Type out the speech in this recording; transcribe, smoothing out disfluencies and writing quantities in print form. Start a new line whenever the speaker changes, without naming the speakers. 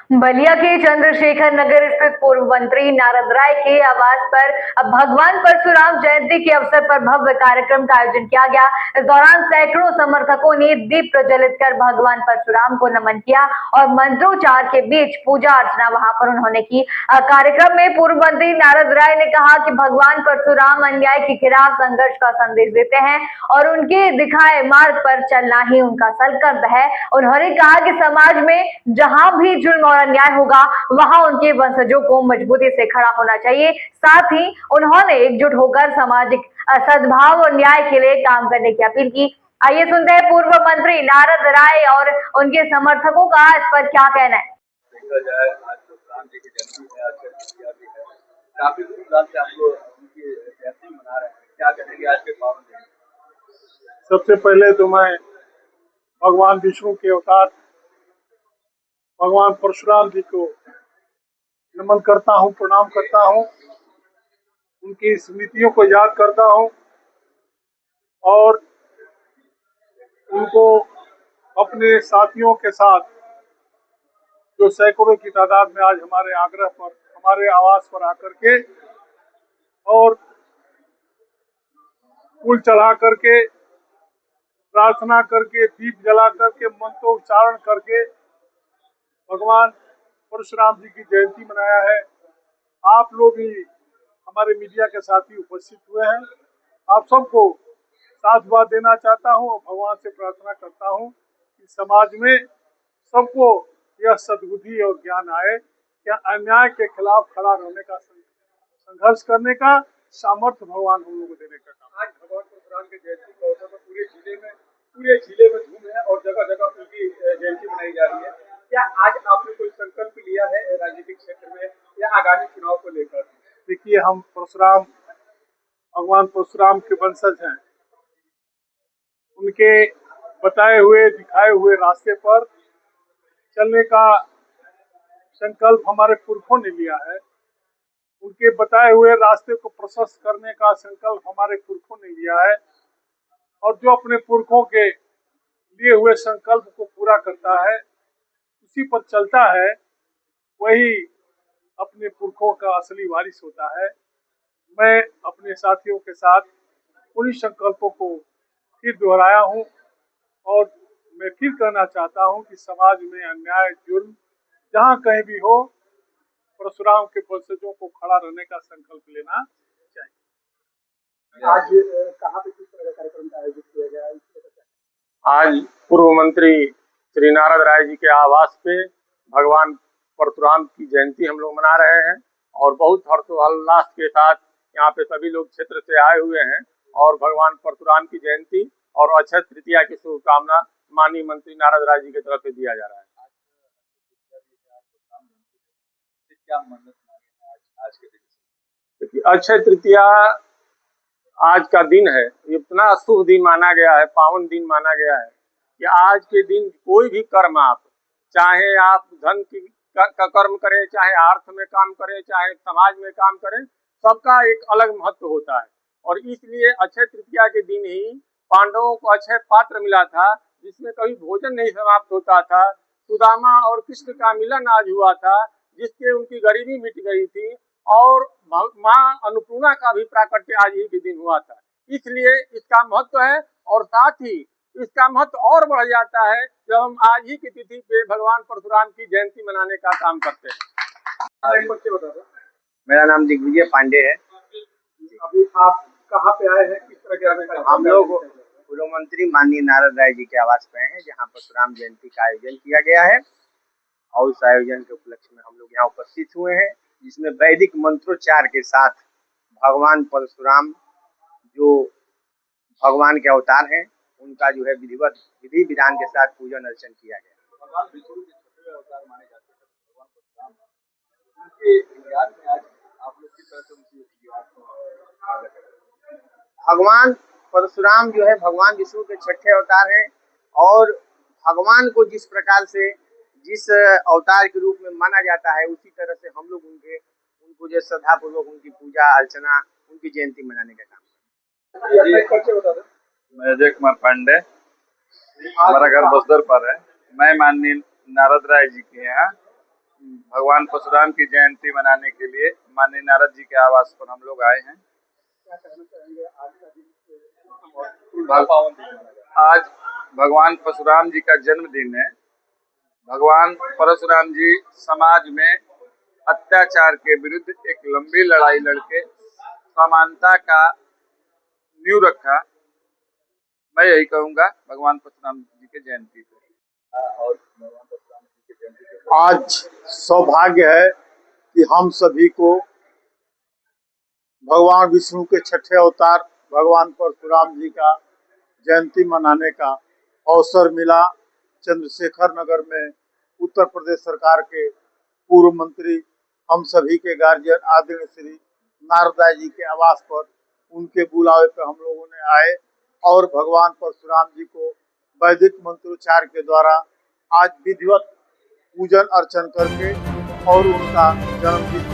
बलिया के चंद्रशेखर नगर स्थित पूर्व मंत्री नारद राय के आवास पर अब भगवान परशुराम जयंती के अवसर पर भव्य कार्यक्रम का आयोजन किया गया। इस दौरान सैकड़ों समर्थकों ने दीप प्रज्वलित कर भगवान परशुराम को नमन किया और मंत्रोच्चार के बीच पूजा अर्चना वहां पर उन्होंने की। कार्यक्रम में पूर्व मंत्री नारद राय ने कहा कि भगवान परशुराम अन्याय के खिलाफ संघर्ष का संदेश देते हैं और उनके दिखाए मार्ग पर चलना ही उनका संकल्प है। उन्होंने कहा कि समाज में जहां भी जुल्म और अन्याय होगा वहां उनके वंशजों को मजबूती से खड़ा होना चाहिए। साथ ही उन्होंने एकजुट होकर सामाजिक सद्भाव और न्याय के लिए काम करने की अपील की। आइए सुनते हैं पूर्व मंत्री नारद राय और उनके समर्थकों का इस पर क्या कहना है।
देखा जाए आज तो राम जी की जयंती है, आज का भी है, काफी धूमधाम से आप लोग उनकी जयंती मना रहे हैं। क्या कहेंगे आज के पावन दिन?
सबसे पहले तो मैं भगवान विष्णु के अवतार भगवान परशुराम जी को नमन करता हूँ, प्रणाम करता हूँ, उनकी स्मृतियों को याद करता हूँ और उनको अपने साथियों के साथ जो सैकड़ों की तादाद में आज हमारे आग्रह पर हमारे आवास पर आकर के और फूल चढ़ा करके प्रार्थना करके दीप जला करके मंत्रोच्चारण करके भगवान परशुराम जी की जयंती मनाया है। आप लोग भी हमारे मीडिया के साथी उपस्थित हुए हैं। आप सबको साधुवाद देना चाहता हूं और भगवान से प्रार्थना करता हूं कि समाज में सबको यह सद्बुद्धि और ज्ञान आए कि अन्याय के खिलाफ खड़ा रहने का संघर्ष करने का सामर्थ्य भगवान हम लोगों को देने का काम।
आज भगवान परशुराम की जयंती के अवसर पर पूरे जिले में धूम है और जगह जगह उनकी जयंती मनाई जा रही है। क्या आज आपने कोई संकल्प लिया है राजनीतिक क्षेत्र में या आगामी चुनाव को लेकर?
देखिए, हम भगवान परशुराम के वंशज हैं। उनके बताए हुए दिखाए हुए रास्ते पर चलने का संकल्प हमारे पुरखों ने लिया है। उनके बताए हुए रास्ते को प्रशस्त करने का संकल्प हमारे पुरखों ने लिया है और जो अपने पुरखों के लिए हुए संकल्प को पूरा करता है, उसी पर चलता है, वही अपने पुरखों का असली वारिस होता है। मैं अपने साथियों के साथ उन्हीं संकल्पों को फिर दोहराया हूं और मैं फिर कहना चाहता हूं कि समाज में अन्याय जुर्म जहां कहीं भी हो, परशुराम के वंशजों को खड़ा रहने का संकल्प लेना चाहिए।
आज कहाँ पे किस तरह का कार्यक्रम का आयोजित किया गया है?
आज पूर्व मंत्री श्री नारद राय जी के आवास पे भगवान परशुराम की जयंती हम लोग मना रहे हैं और बहुत हर्षोल्लास के साथ यहाँ पे सभी लोग क्षेत्र से आए हुए हैं और भगवान परशुराम की जयंती और अक्षय तृतीया की शुभकामना माननीय मंत्री नारद राय जी की तरफ से दिया जा रहा है।
क्या मन्नत मांगे आज के दिन?
देखिए, अक्षय तृतीया आज का दिन है, इतना शुभ दिन माना गया है, पावन दिन माना गया है कि आज के दिन कोई भी कर्म आप, चाहे आप धन का कर्म करें, चाहे अर्थ में काम करें, चाहे समाज में काम करें, सबका एक अलग महत्व होता है। और इसलिए अक्षय तृतीया के दिन ही पांडवों को अक्षय पात्र मिला था जिसमें कभी भोजन नहीं समाप्त होता था। सुदामा और कृष्ण का मिलन आज हुआ था जिससे उनकी गरीबी मिट गई थी और माँ अन्नपूर्णा का भी प्राकट्य आज ही के दिन हुआ था। इसलिए इसका महत्व है और साथ ही इसका महत्व और बढ़ जाता है जब हम आज ही की तिथि पे भगवान परशुराम की जयंती मनाने का काम करते हैं।
मेरा नाम दिग्विजय पांडे है।
अभी आप कहाँ पे आए हैं, किस तरह के?
हम लोग पूर्व मंत्री माननीय नारद राय जी के आवास पे हैं जहाँ परशुराम जयंती का आयोजन किया गया है और उस आयोजन के उपलक्ष्य में हम लोग यहाँ उपस्थित हुए हैं, जिसमें वैदिक मंत्रोच्चार के साथ भगवान परशुराम जो भगवान के अवतार हैं उनका जो है विधि विधान के साथ पूजन अर्चन किया गया।
भगवान विष्णु के छठवें अवतार माने जाते हैं भगवान परशुराम, उनके याद में आज आप लोग किस तरह से उनकी याद को?
भगवान परशुराम जो है भगवान विष्णु के छठे अवतार हैं और भगवान को जिस प्रकार से जिस अवतार के रूप में माना जाता है उसी तरह से हम लोग उनको जो श्रद्धा पूर्वक उनकी पूजा अर्चना उनकी जयंती मनाने का काम करते हैं।
मैं अजय कुमार पांडे, हमारा घर बसदर पर है। मैं माननीय नारद राय जी के यहाँ भगवान परशुराम की जयंती मनाने के लिए माननीय नारद जी के आवास पर हम लोग आए हैं।
क्या कहना चाहेंगे आज का दिन बहुत पावन दिन माना जाता
आज भगवान परशुराम जी का जन्मदिन है। भगवान परशुराम जी समाज में अत्याचार के विरुद्ध एक लंबी लड़ाई लड़के समानता का नींव रखा। मैं यही कहूंगा भगवान परशुराम जी के जयंती पे।
और भगवान परशुराम जी की जयंती के
आज सौभाग्य है कि हम सभी को भगवान विष्णु के छठे अवतार भगवान परशुराम जी का जयंती मनाने का अवसर मिला। चंद्रशेखर नगर में उत्तर प्रदेश सरकार के पूर्व मंत्री हम सभी के गार्जियन आदरणीय श्री नारद राय जी के आवास पर उनके बुलावे पर हम लोगों ने आए और भगवान परशुराम जी को वैदिक मंत्रोच्चार के द्वारा आज विधिवत पूजन अर्चन करके और उनका जन्मदिन